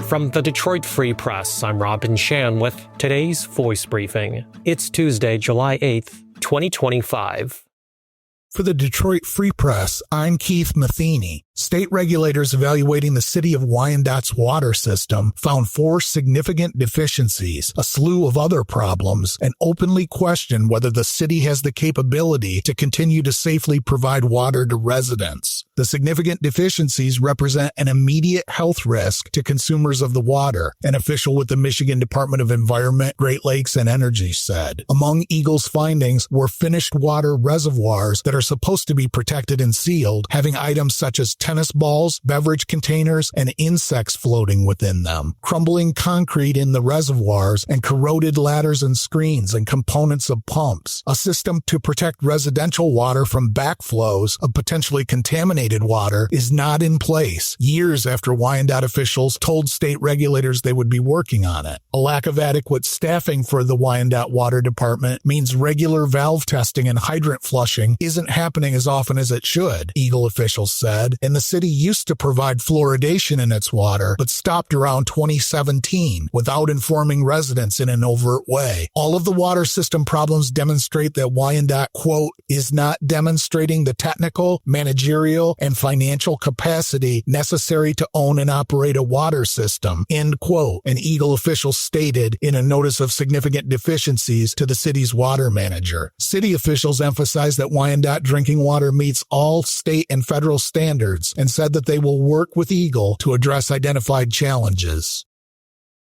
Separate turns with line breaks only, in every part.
From the Detroit Free Press, I'm Robin Shan with today's Voice Briefing. It's Tuesday, July 8th, 2025.
For the Detroit Free Press, I'm Keith Matheny. State regulators evaluating the city of Wyandott's water system found 4 significant deficiencies, a slew of other problems, and openly questioned whether the city has the capability to continue to safely provide water to residents. The significant deficiencies represent an immediate health risk to consumers of the water, an official with the Michigan Department of Environment, Great Lakes, and Energy said. Among Eagle's findings were finished water reservoirs that are supposed to be protected and sealed, having items such as tennis balls, beverage containers, and insects floating within them, crumbling concrete in the reservoirs, and corroded ladders and screens and components of pumps. A system to protect residential water from backflows of potentially contaminated water is not in place, years after Wyandotte officials told state regulators they would be working on it. A lack of adequate staffing for the Wyandotte Water Department means regular valve testing and hydrant flushing isn't happening as often as it should, Eagle officials said, and the city used to provide fluoridation in its water, but stopped around 2017 without informing residents in an overt way. All of the water system problems demonstrate that Wyandotte, quote, is not demonstrating the technical, managerial, and financial capacity necessary to own and operate a water system, end quote, an Eagle official stated in a notice of significant deficiencies to the city's water manager. City officials emphasized that Wyandotte drinking water meets all state and federal standards and said that they will work with Eagle to address identified challenges.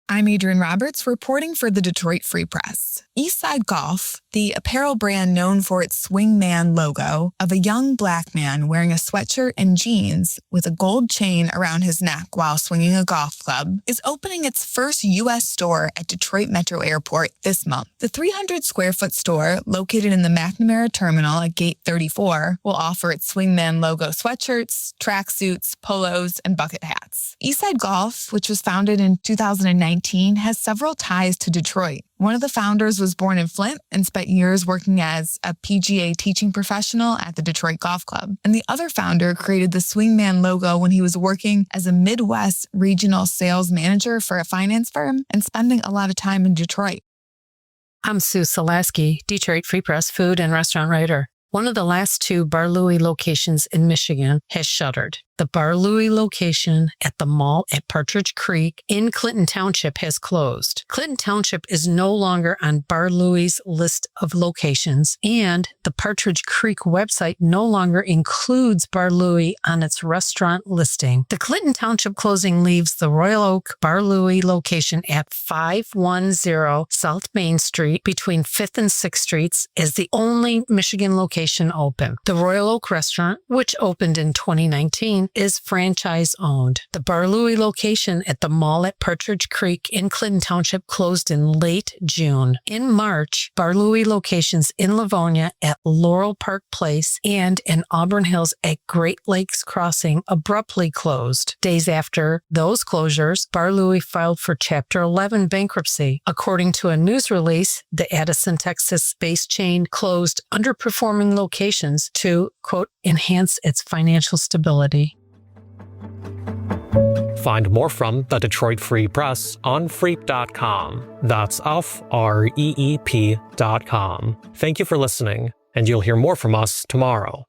I'm Adrienne Roberts reporting for the Detroit Free Press. Eastside Golf, the apparel brand known for its swingman logo of a young black man wearing a sweatshirt and jeans with a gold chain around his neck while swinging a golf club, is opening its first U.S. store at Detroit Metro Airport this month. The 300-square-foot store, located in the McNamara Terminal at Gate 34, will offer its swingman logo sweatshirts, tracksuits, polos, and bucket hats. Eastside Golf, which was founded in 2019, has several ties to Detroit. One of the founders was born in Flint and spent years working as a PGA teaching professional at the Detroit Golf Club. And the other founder created the Swingman logo when he was working as a Midwest regional sales manager for a finance firm and spending a lot of time in Detroit.
I'm Sue Solaski, Detroit Free Press food and restaurant writer. One of the last 2 Bar Louie locations in Michigan has shuttered. The Bar Louie location at the mall at Partridge Creek in Clinton Township has closed. Clinton Township is no longer on Bar Louie's list of locations, and the Partridge Creek website no longer includes Bar Louie on its restaurant listing. The Clinton Township closing leaves the Royal Oak Bar Louie location at 510 South Main Street between 5th and 6th Streets as the only Michigan location open. The Royal Oak restaurant, which opened in 2019, is franchise owned. The Bar Louie location at the mall at Partridge Creek in Clinton Township closed in late June. In March, Bar Louie locations in Livonia at Laurel Park Place and in Auburn Hills at Great Lakes Crossing abruptly closed. Days after those closures, Bar Louie filed for Chapter 11 bankruptcy. According to a news release, the Addison, Texas-based chain closed underperforming locations to, quote, enhance its financial stability.
Find more from the Detroit Free Press on freep.com. That's FREEP.com. Thank you for listening, and you'll hear more from us tomorrow.